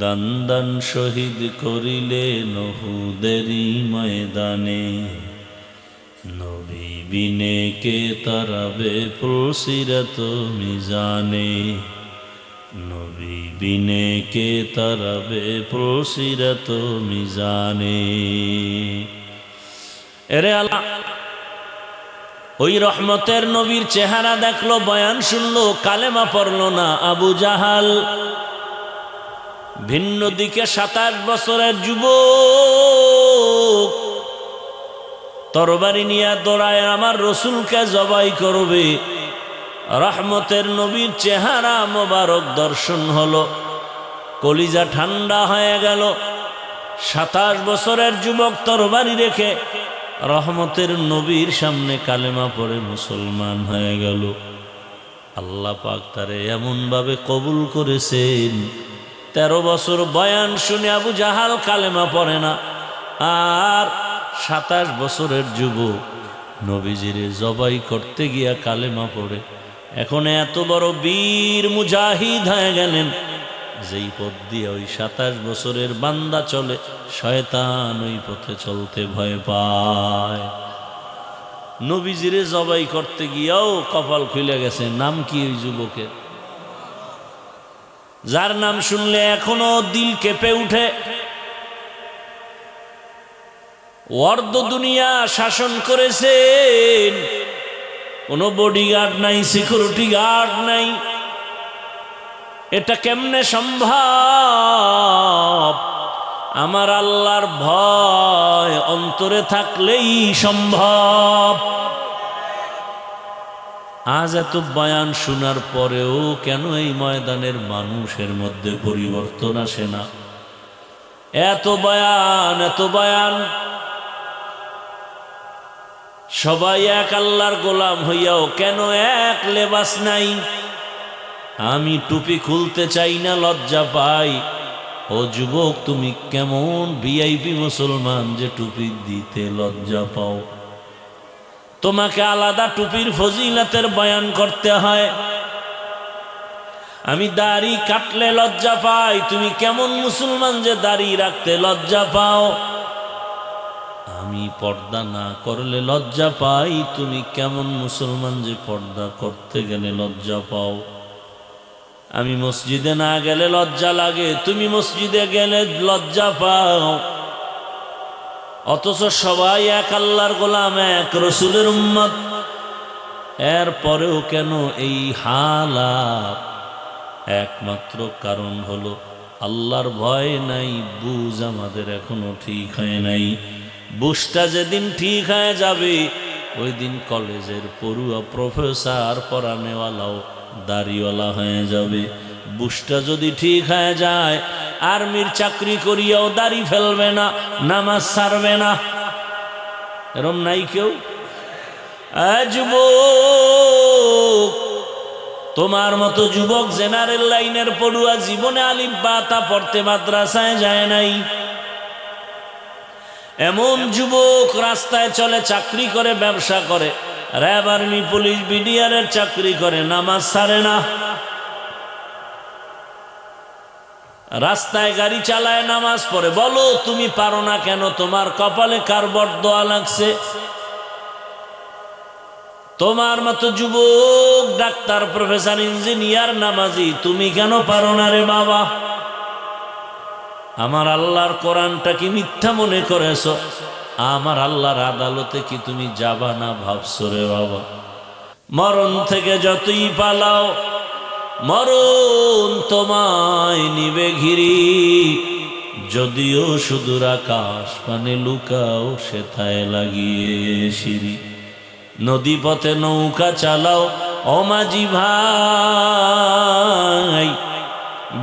দান দান শহীদ করিলে নহুদেরই ময়দানে নবী বিনে কে তরাবে পুলসিরাত মিজানে নবী বিনে কে তরাবে পুলসিরাত মিজানে এরে আল্লাহ ওই রহমতের নবীর চেহারা দেখলো বয়ান শুনলো কালেমা পড়লো না আবু জাহাল ভিন্ন দিকে 27 বছরের যুবক তরবারি নিয়ে দৌড়ায় আমার রসুলকে জবাই করবে রহমতের নবীর চেহারা মোবারক দর্শন হলো কলিজা ঠান্ডা হয়ে গেল 27 বছরের যুবক তরবারি রেখে রহমতের নবীর সামনে কালেমা পড়ে মুসলমান হয়ে গেল আল্লাহ পাক তারে এমন ভাবে কবুল করেছেন 13 বছর বয়ান শুনে আবু জাহাল কালেমা পড়ে না আর 27 বছরের যুবক নবীজিরে জবাই করতে গিয়া কালেমা পড়ে এখন এত বড় বীর মুজাহিদ হয়ে গেলেন যেই পথ দিয়ে ওই 27 বছরের বান্দা চলে শয়তান ওই পথে চলতে ভয় পায় নবীজিরে জবাই করতে গিয়াও কপাল খুলে গেছে নাম কি ওই যুবকের যার নাম শুনলে এখনো দিল কেঁপে উঠে অর্ধ দুনিয়া শাসন করেছেন কোনো বডিগার্ড নাই সিকিউরিটি গার্ড নাই এটা কেমনে সম্ভব আমার আল্লাহর ভয় অন্তরে থাকলেই সম্ভব আজ এত বয়ান শোনার পরেও কেন এই ময়দানের মানুষের মধ্যে পরিবর্তন আসে না এত বয়ান সবাই এক আল্লাহর গোলাম হইয়াও কেন এক লেবাস নাই আমি টুপি খুলতে চাই না লজ্জা পাই ও যুবক তুমি কেমন ভিআইপি মুসলমান যে টুপি দিতে লজ্জা পাও তোমাকে আলাদা টুপির ফজিলতের বয়ান করতে হয় আমি দাড়ি কাটলে লজ্জা পাই তুমি কেমন মুসলমান যে দাড়ি রাখতে লজ্জা পাও আমি পর্দা না করলে লজ্জা পাই তুমি কেমন মুসলমান যে পর্দা করতে গেলে লজ্জা পাও আমি মসজিদে না গেলে লজ্জা লাগে তুমি মসজিদে গেলে লজ্জা পাও অথচ সবাই এক আল্লাহর গোলাম এক রসুলের উম্মত এরপরেও কেন এই হালাত একমাত্র কারণ হলো আল্লাহর ভয় নাই বুঝ আমাদের এখনো ঠিক হয় নাই বুঝটা যেদিন ঠিক হয়ে যাবে ওই দিন কলেজের পড়ুয়া প্রফেসর পড়ানেওয়ালাও দাড়িওয়ালা হয়ে যাবে বুঝটা যদি ঠিক হয়ে যায় আর্মির চাকরি করিয়াও দাড়ি ফেলবে না নামাজ ছাড়বে না এরম নাই কেউ যুবক তোমার মতো যুবক জেনারেল লাইনের পড়ুয়া জীবনে আলিফ বা তা পড়তে মাদ্রাসায় যায় নাই এমন যুবক রাস্তায় চলে চাকরি করে ব্যবসা করে র্যাব আর্মি পুলিশ বিডিআরের চাকরি করে নামাজ ছাড়ে না রাস্তায় গাড়ি চালায় নামাজ পড়ে বলো তুমি পারো না কেন তোমার কপালে কার বরদোয়া লাগছে তোমার মতো যুবক ডাক্তার প্রফেসর ইঞ্জিনিয়ার নামাজি তুমি কেন পারো না রে বাবা আমার আল্লাহর কোরআনটা কি মিথ্যা মনে করেছো আমার আল্লাহর আদালতে কি তুমি যাবা না ভাবছো রে বাবা মরণ থেকে যতই পালাও মরণ তোমায় নিবে ঘিরি, যদিও সুদূর আকাশ পানে লুকাও সেথায় লাগিয়ে সিঁড়ি। নদী পথে নৌকা চালাও ও মাঝি ভাই,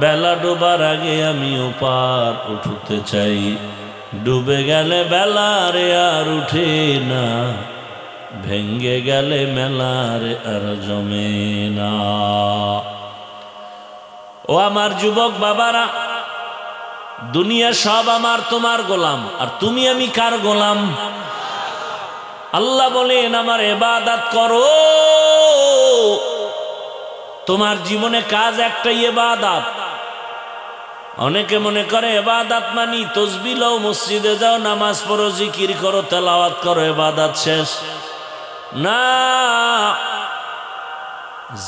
বেলা ডোবার আগে আমি ওপার উঠতে চাই। ডুবে গেলে বেলা রে আর উঠে না, ভেঙ্গে গেলে মেলা রে আর জমে না। ও আমার যুবক বাবারা, দুনিয়া সব আমার তোমার গোলাম, আর তুমি আমি কার গোলাম? আল্লাহ বলেন আমার ইবাদত করো। তোমার জীবনে কাজ একটাই ইবাদত। অনেকে মনে করে ইবাদত মানি তাসবিহ লও, মসজিদে যাও, নামাজ পড়ো, জিকির করো, তেলাওয়াত করো, ইবাদত শেষ না।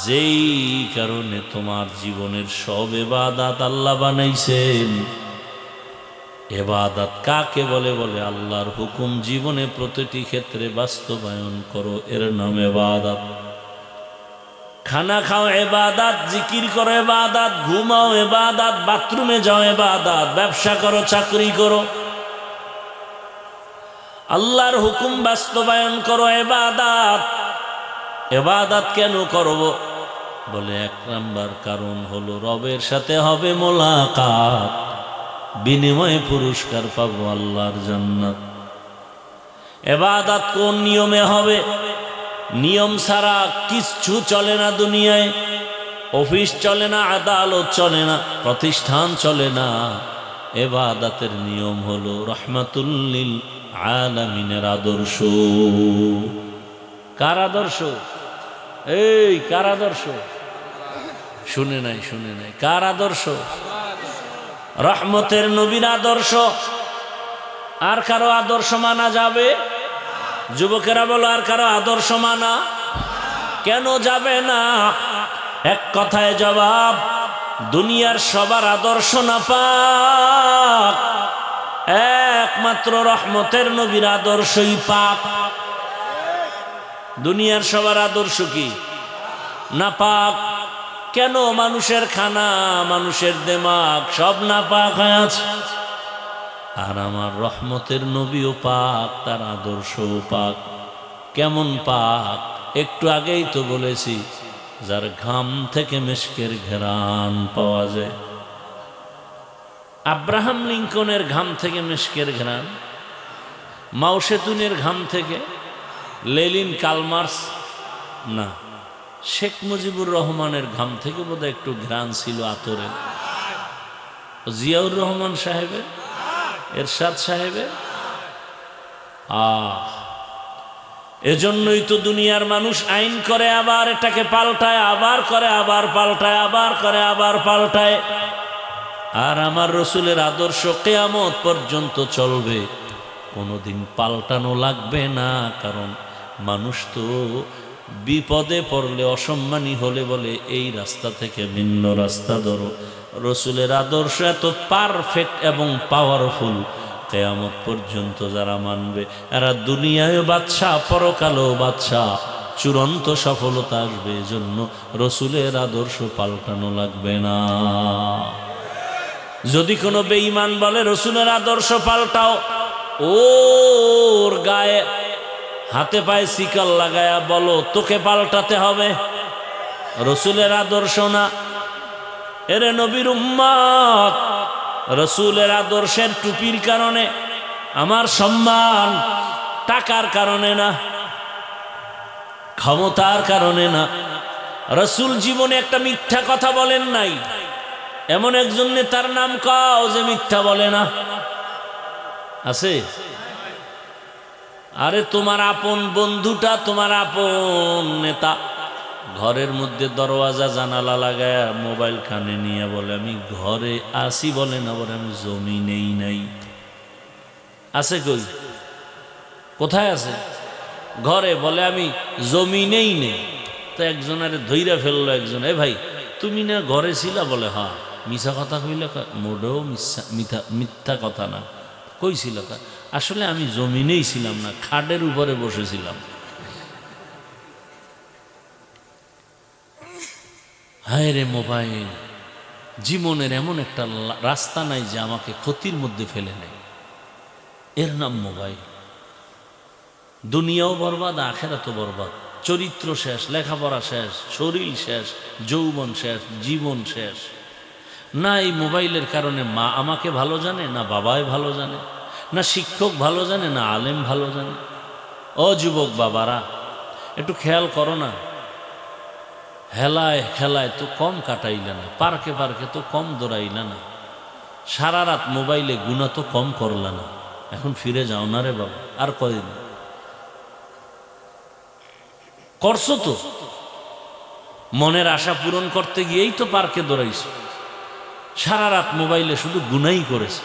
যেই কারণে তোমার জীবনের সব ইবাদত আল্লাহ বানাইছেন। ইবাদত কাকে বলে? বলে আল্লাহর হুকুম জীবনে প্রতিটি ক্ষেত্রে বাস্তবায়ন করো, এর নাম ইবাদত। খানা খাও ইবাদত, জিকির করো ইবাদত, ঘুমাও ইবাদত, বাথরুমে যাও ইবাদত, ব্যবসা করো, চাকরি করো, আল্লাহর হুকুম বাস্তবায়ন করো ইবাদত। ইবাদত কেন করব? বলে এক নাম্বার কারণ হলো রবের সাথে হবে মোলাকাত, বিনিময়ে পুরস্কার পাবো আল্লাহর জান্নাত। ইবাদত কোন নিয়মে হবে? নিয়ম ছাড়া কিচ্ছু চলে না দুনিয়ায়। অফিস চলে না, আদালত চলে না, প্রতিষ্ঠান চলে না। ইবাদতের নিয়ম হলো রাহমাতুল লিল আলামিনের আদর্শ। কার আদর্শ? এই কার আদর্শ? শুনে নাই, শুনে নাই। কার আদর্শ? রহমতের নবীর আদর্শ। আর কারো আদর্শ মানা যাবে? যুবকেরা বলো, আর কারো আদর্শ মানা কেন যাবে না? এক কথায় জবাব, দুনিয়ার সবার আদর্শ না পাক, একমাত্র রহমতের নবীর আদর্শই পাক। দুনিয়ার সবার আদর্শ কি? না পাক। কেন? মানুষের খানা, মানুষের দিমাগ সব না পাক হয়ে আছে। আর আমার রহমতের নবীও পাক, তার আদর্শও পাক। কেমন পাক? একটু আগেই তো বলেছি, যার ঘাম থেকে মিশকের ঘ্রাণ পাওয়া যায়। আব্রাহাম লিঙ্কনের ঘাম থেকে মিশকের ঘ্রাণ, মাও সেতুনের ঘাম থেকে, লেনিন কালমার্স না, শেখ মুজিবুর রহমানের ঘাম থেকে বোধহয় একটু ঘ্রাণ ছিল আতরের। জিয়াউর রহমান সাহেবের, এরশাদ সাহেবের। এজন্যই তো দুনিয়ার মানুষ আইন করে, আবার এটাকে পাল্টায়, আবার করে, আবার পাল্টায়, আবার করে, আবার পাল্টায়। আর আমার রসুলের আদর্শ কিয়ামত পর্যন্ত চলবে, কোনোদিন পাল্টানো লাগবে না। কারণ মানুষ তো বিপদে পড়লে, অসম্মানী হলে বলে এই রাস্তা থেকে ভিন্ন রাস্তা ধরো। রসুলের আদর্শ এত পারফেক্ট এবং পাওয়ারফুল, কিয়ামত পর্যন্ত যারা মানবে এরা দুনিয়ায় বাদশাহ, পরকালেও বাদশাহ, চূড়ান্ত সফলতা আসবে। এজন্য রসুলের আদর্শ পাল্টানো লাগবে না। যদি কোনো বেঈমান বলে রসুলের আদর্শ পাল্টাও, ওর গায়ে হাতে পায়ে শিকল লাগায়া বলো তোকে পাল্টাতে হবে, রসুলের আদর্শ না। এরে নবীর উম্মত, রসুলের আদর্শের টুপির কারণে আমার সম্মান, টাকার কারণে না, ক্ষমতার কারণে না। রসুল জীবনে একটা মিথ্যা কথা বলেন নাই। এমন একজন নেতার নাম কাও যে মিথ্যা বলে না? আছে? আরে তোমার আপন বন্ধুটা, তোমার আপন নেতা, ঘরের মধ্যে দরওয়াজা জানালা লাগায় মোবাইল কানে নিয়ে বলে আমি ঘরে আসি, বলে না, বলে আমি জমিনেই নাই। আছে কই? কোথায় আছে? ঘরে। বলে আমি জমিনেই নেই। তো একজনের ধৈরা ফেললো একজন, এ ভাই তুমি না ঘরে ছিলা? বলে হ্যাঁ। মিথ্যা কথা কইলে? মোটেও মিথ্যা কথা না। কই ছিল? আসলে আমি জমিনেই ছিলাম না, খাটের উপরে বসেছিলাম। হায় রে মোবাইল, জীবনের এমন একটা রাস্তা নাই যে আমাকে ক্ষতির মধ্যে ফেলে নেয়, এর নাম মোবাইল। দুনিয়াও বরবাদ, আখেরাতও বরবাদ। চরিত্র শেষ, লেখাপড়া শেষ, শরীর শেষ, যৌবন শেষ, জীবন শেষ। না এই মোবাইলের কারণে মা আমাকে ভালো জানে, না বাবাই ভালো জানে, না শিক্ষক ভালো জানে, না আলেম ভালো জানে। ও যুবক বাবারা, একটু খেয়াল করো না। হেলায় খেলায় তো কম কাটাইলে না, পার্কে পার্কে তো কম দৌড়াইলে না, সারা রাত মোবাইলে গুণা তো কম করলে না। এখন ফিরে যাও না রে বাবা, আর কদিন করছো তো। মনের আশা পূরণ করতে গিয়েই তো পার্কে দৌড়াইছো, সারা রাত মোবাইলে শুধু গুনাই করেছে।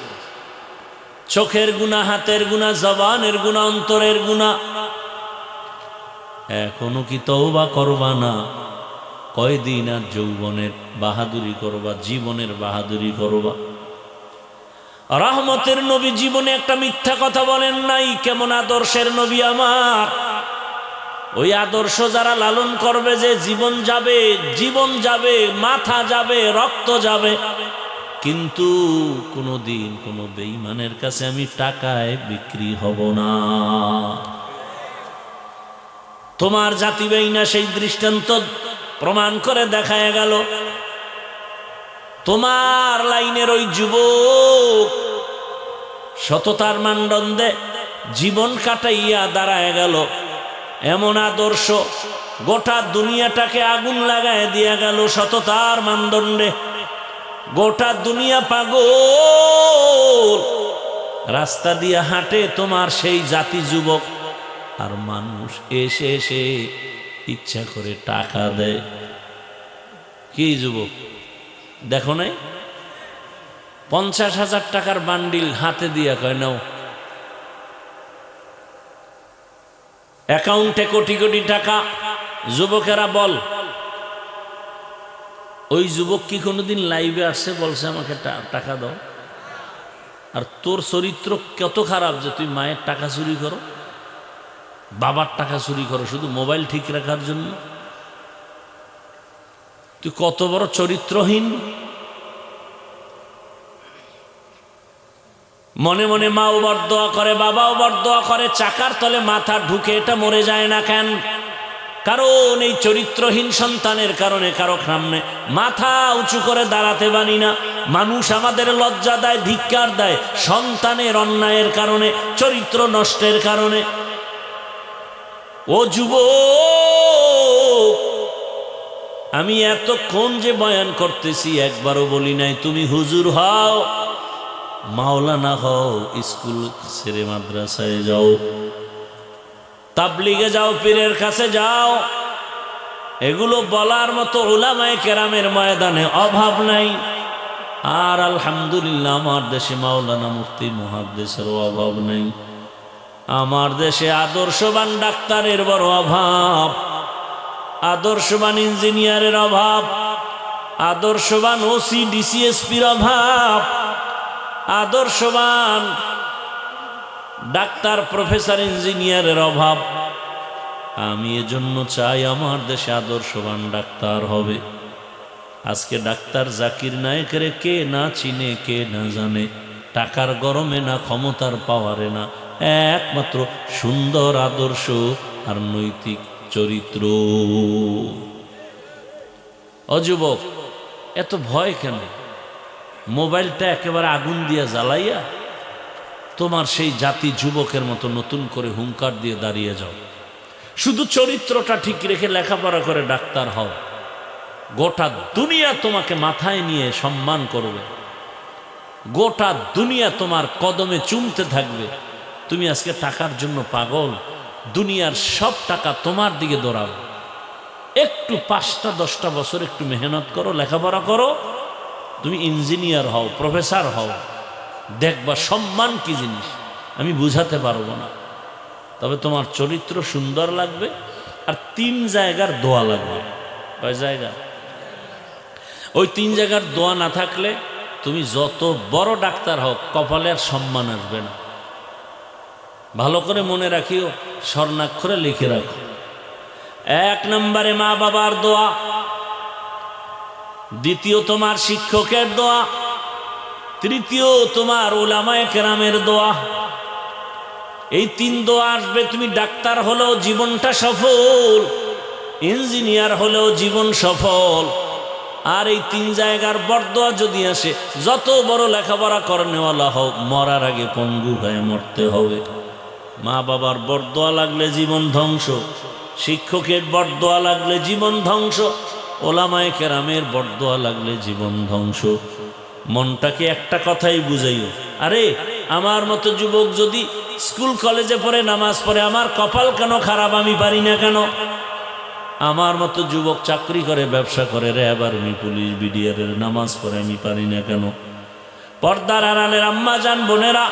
চোখের গুনাহ, হাতের গুনাহ, জবানের গুনাহ, অন্তরের গুনাহ। এখনো কি তওবা করবা না? কয়দিন আর যৌবনের বাহাদুরি করবা, জীবনের বাহাদুরি করবা? রহমতের নবী জীবনে একটা মিথ্যা কথা বলেন নাই। কেমন আদর্শের নবী আমার! ওই আদর্শ যারা লালন করবে, যে জীবন যাবে, জীবন যাবে, মাথা যাবে, রক্ত যাবে, কিন্তু কোনোদিন কোনো বেঈমানের কাছে আমি টাকায় বিক্রি হব না। তোমার জাতি বেঈমান, সেই দৃষ্টান্ত প্রমাণ করে দেখায় গেল। তোমার লাইনের ওই যুবক সততার মানদণ্ডে জীবন কাটাইয়া দাঁড়ায় গেল। এমন আদর্শ গোটা দুনিয়াটাকে আগুন লাগায় দিয়া গেল সততার মানদণ্ডে। গোটা দুনিয়া পাগল, রাস্তা দিয়ে হাঁটে তোমার সেই জাতি যুবক, আর মানুষ এসে এসে ইচ্ছা করে টাকা দেয়। কি যুবক দেখো নাই? 50,000 টাকার বান্ডিল হাতে দিয়া কয় নাও। অ্যাকাউন্টে কোটি কোটি টাকা। যুবকেরা বল, ওই যুবক কি কোনোদিন লাইভে আসছে বলছে আমাকে টাকা দাও? আর তোর চরিত্র কত খারাপ যে তুই মায়ের টাকা চুরি করো, বাবার টাকা চুরি করো শুধু মোবাইল ঠিক রাখার জন্য। তুই কত বড় চরিত্রহীন। মনে মনে মাও বরদোয়া করে, বাবাও বরদোয়া করে, চাকার তলে মাথা ঢুকে এটা মরে যায় না কেন? কারণ এই চরিত্রহীন সন্তানের কারণে কারো সামনে মাথা উঁচু করে দাঁড়াতে পারি না। মানুষ আমাদের লজ্জা দেয়, ধিক্কার দেয় সন্তানের অন্যায়ের কারণে, চরিত্র নষ্টের কারণে। ও যুবক, আমি এতক্ষণ যে বয়ান করতেছি একবারও বলি নাই তুমি হুজুর হও, মাওলানা হও, স্কুল ছেড়ে মাদ্রাসায় যাও, তাবলিগে যাও, পীরের কাছে যাও। এগুলো বলার মতো উলামায়ে কেরামের ময়দানে অভাব নাই। আর আলহামদুলিল্লাহ আমার দেশে মাওলানা মুফতি মুহাদ্দিসেরও অভাব নাই। আমার দেশে আদর্শবান ডাক্তারের বড় অভাব, আদর্শবান ইঞ্জিনিয়ারের অভাব, আদর্শবান ওসি ডিসিএসপির অভাব, আদর্শবান ডাক্তার প্রফেসর ইঞ্জিনিয়ারের অভাব। আমি এজন্য চাই আমার দেশে আদর্শবান ডাক্তার হবে। আজকে ডাক্তার জাকির নায়েকের কে না চিনে, কে না জানে? টাকার গরমে না, ক্ষমতার পাওয়ারে না, একমাত্র সুন্দর আদর্শ আর নৈতিক চরিত্র। অযুবক, এত ভয় কেন? মোবাইলটা একেবারে আগুন দিয়া জ্বালাইয়া তোমার সেই জাতি যুবকের মতো নতুন করে হুঙ্কার দিয়ে দাঁড়িয়ে যাও। শুধু চরিত্রটা ঠিক রেখে লেখাপড়া করে ডাক্তার হও, গোটা দুনিয়া তোমাকে মাথায় নিয়ে সম্মান করবে, গোটা দুনিয়া তোমার কদমে চুমতে থাকবে। তুমি আজকে টাকার জন্য পাগল, দুনিয়ার সব টাকা তোমার দিকে দৌড়াবে। একটু 5-10 বছর একটু মেহনত করো, লেখাপড়া করো, তুমি ইঞ্জিনিয়ার হও, প্রফেসর হও, দেখবা সম্মান কি জিনিস আমি বুঝাতে পারবো না। তবে তোমার চরিত্র সুন্দর লাগবে, আর 3 জায়গার দোয়া লাগবে। কয় জায়গা? ওই 3 জায়গার দোয়া না থাকলে তুমি যত বড় ডাক্তার হোক কপালে আর সম্মান আসবে না। ভালো করে মনে রাখিও, স্বর্ণাক্ষরে লিখে রাখো। 1 নম্বরে মা বাবার দোয়া। দ্বিতীয় তোমার শিক্ষকের দোয়া, তৃতীয় তোমার উলামায়ে কেরামের দোয়া। এই তিন দোয়া আসবে। তুমি ডাক্তার হলেও জীবনটা সফল, ইঞ্জিনিয়ার হলেও জীবন সফল। আর এই তিন জায়গার বরদোয়া যদি আসে, যত বড় লেখাপড়া করেনেওয়ালা হোক, মরার আগে পঙ্গু হয়ে মরতে হবে। মা বাবার বরদোয়া লাগলে জীবন ধ্বংস, শিক্ষকের বরদোয়া লাগলে জীবন ধ্বংস, ওলামায়ে কেরামের বরদোয়া লাগলে জীবন ধ্বংস। মনটাকে একটা কথাই বুঝাইও, আরে আমার মতো যুবক যদি স্কুল কলেজে পড়ে, নামাজ পড়ে, আমার কপাল কেন খারাপ, আমি পারি না কেন? আমার মতো যুবক চাকরি করে, ব্যবসা করে, র্যাব, আর্মি, পুলিশ, বিডিআরের, নামাজ পড়ে, আমি পারি না কেন? পর্দার আড়ালের আম্মা জান, বোনেরা,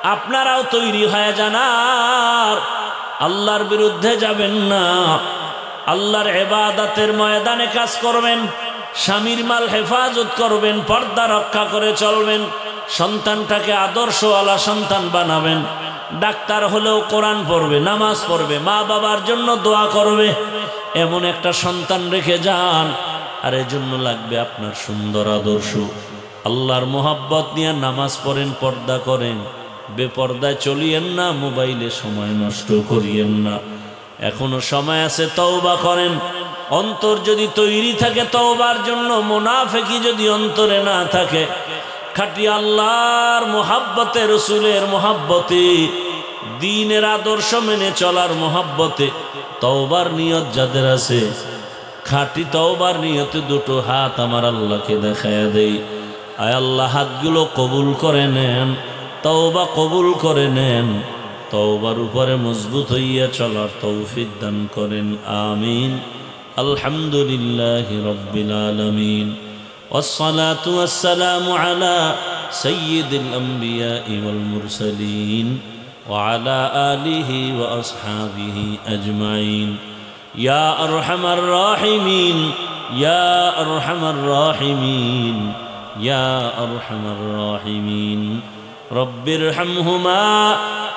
আপনারাও তৈরি হয়ে যান, আর আল্লাহর বিরুদ্ধে যাবেন না। আল্লাহর ইবাদতের ময়দানে কাজ করবেন, স্বামীর মাল হেফাজত করবেন, পর্দা রক্ষা করে চলবেন, সন্তানটাকে আদর্শওয়ালা সন্তান বানাবেন। ডাক্তার হলেও কোরআন পড়বে, নামাজ পড়বে, মা বাবার জন্য দোয়া করবে, এমন একটা সন্তান রেখে যান। আর এজন্য লাগবে আপনার সুন্দর আদর্শ। আল্লাহর মোহাব্বত নিয়ে নামাজ পড়েন, পর্দা করেন, বেপর্দায় চলিয়েন না, মোবাইলে সময় নষ্ট করিয়েন না। এখনো সময় আছে, তওবা করেন। অন্তর যদি তৈরি থাকে তওবার জন্য, মুনাফিকি যদি অন্তরে না থাকে, খাঁটি আল্লাহর মোহাব্বতে, রসুলের মোহাব্বতে, দ্বীনের আদর্শ মেনে চলার মোহাব্বতে তওবার নিয়ত যাদের আছে, খাঁটি তওবার নিয়তে দুটো হাত আমার আল্লাহকে দেখায়া দেই। আয় আল্লাহ, হাতগুলো কবুল করে নেন, তওবা কবুল করে নেন, তওবার উপরে মজবুত হইয়া চলার তৌফিক দান করেন। আমিন। আলহামদুলিল্লাহি রাব্বিল আলামিন। والصلاة والسلام على سيد الأنبياء والمرسلين وعلى آله وأصحابه أجمعين. يا أرحم الراحمين، يا أرحم الراحمين، يا أرحم الراحمين. رب ارحمهما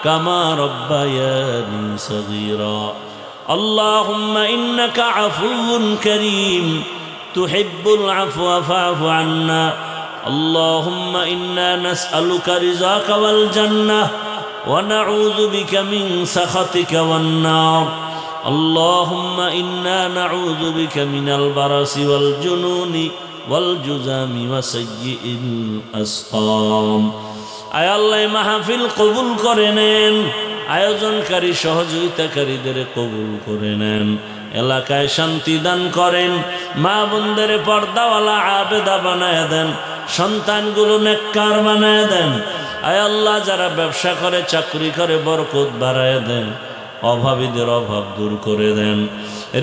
كما ربياني صغيرا. اللهم إنك عفو كريم تحب العفو فاعف عنا. اللهم إنا نسألك رضاك والجنة ونعوذ بك من سخطك والنار. اللهم إنا نعوذ بك من البرص والجنون والجذام وسيء الأسقام. আয় আল্লাহ, মাহফিল কবুল করে নেন, আয়োজনকারী সহযোগিতাকারীদের কবুল করে নেন, এলাকায় শান্তি দান করেন, মা বোনদের পর্দাওয়ালা আবেদা বানায় দেন, সন্তানগুলো নেককার বানায় দেন। আয় আল্লাহ, যারা ব্যবসা করে, চাকরি করে, বরকত বাড়ায় দেন, অভাবীদের অভাব দূর করে দেন,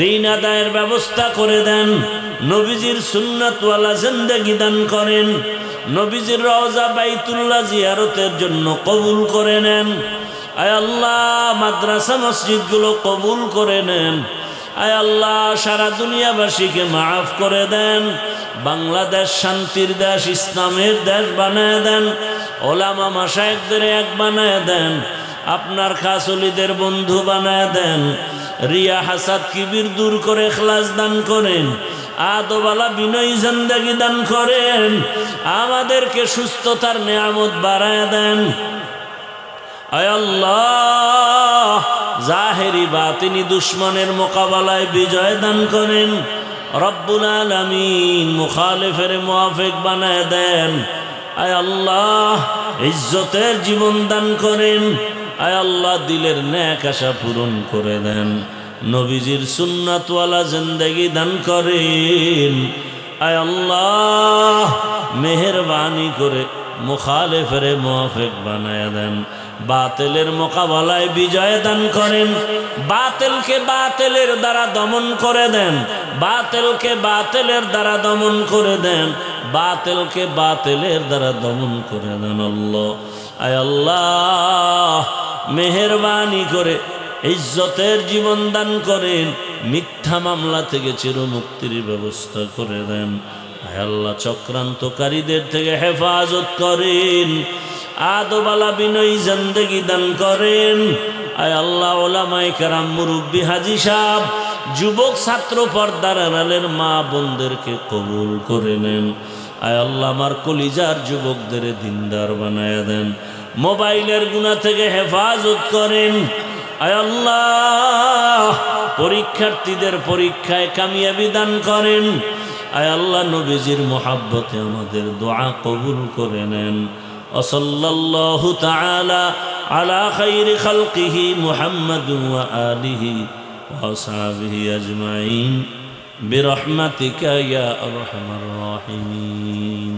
ঋণ আদায়ের ব্যবস্থা করে দেন, নবীজির সুন্নাতওয়ালা জিন্দেগি দান করেন, নবীজির রওজা বাইতুল্লাহ জিয়ারতের জন্য কবুল করে নেন। আয় আল্লাহ, মাদ্রাসা মসজিদগুলো কবুল করে নেন। আয় আল্লাহ, সারা দুনিয়াবাসীকে মাফ করে দেন। বাংলাদেশ শান্তির দেশ, ইসলামের দেশ বানায় দেন। ওলামা মাশায়েখদের এক বানায় দেন। আপনার খাস ওলিদের বন্ধু বানায় দেন। রিয়া হাসাদ কিবির দূর করে ইখলাস দান করেন। আদবালা বিনয়ী জিন্দেগি দান করেন। আমাদেরকে সুস্থতার নেয়ামত বাড়ায় দেন। আয় আল্লাহ, জাহেরি বাতিনি দুশ্মনের মোকাবেলায় বিজয় দান করেন। রব্বুল আলামিন, মুখালিফের মুওয়াফিক বানায় দেন। আয় আল্লাহ, ইজ্জতের জীবন দান করেন। আয় আল্লাহ, দিলের নেক আশা পূরণ করে দেন। নবীজির সুন্নাতওয়ালা জিন্দেগি দান করেন। আয় আল্লাহ, মেহেরবানি করে মুখালিফের মুওয়াফিক বানায় দেন। বাতিলের মোকাবেলায় বিজয় দান করেন। বাতিলকে বাতিলের দ্বারা দমন করে দেন। বাতিলকে বাতিলের দ্বারা দমন করে দেন। বাতিলকে বাতিলের দ্বারা দমন করে দেন। আল্লাহ, আয় আল্লাহ, মেহেরবানি করে ইজ্জতের জীবন দান করেন। মিথ্যা মামলা থেকে চিরমুক্তির ব্যবস্থা করে দেন। আয় আল্লাহ, চক্রান্তকারীদের থেকে হেফাজত করেন। আদবালা বিনয়ী জিন্দেগি দান করেন। আয় আল্লাহ, ওলামায়ে কেরাম, মুরব্বী, হাজী সাহেব, যুবক ছাত্র পর্দার আড়ালের মা বোনদেরকে কবুল করে নেন। আয় আল্লাহ আমার কলিজার যুবকদের দিনদার বানায়া দেন, মোবাইলের গুনাহ থেকে হেফাজত করেন। আয় আল্লাহ পরীক্ষার্থীদের পরীক্ষায় কামিয়াবি দান করেন। আয় আল্লাহ নবীজির মোহাব্বতে আমাদের দোয়া কবুল করে নেন। ওয়াসাল্লাল্লাহু তাআলা আলা খাইরি খালকিহি মুহাম্মাদুন ওয়া আলিহি ওয়া আসহাবিহি আজমাইন বিরহমাতিকা ইয়া আরহামার রাহিমিন।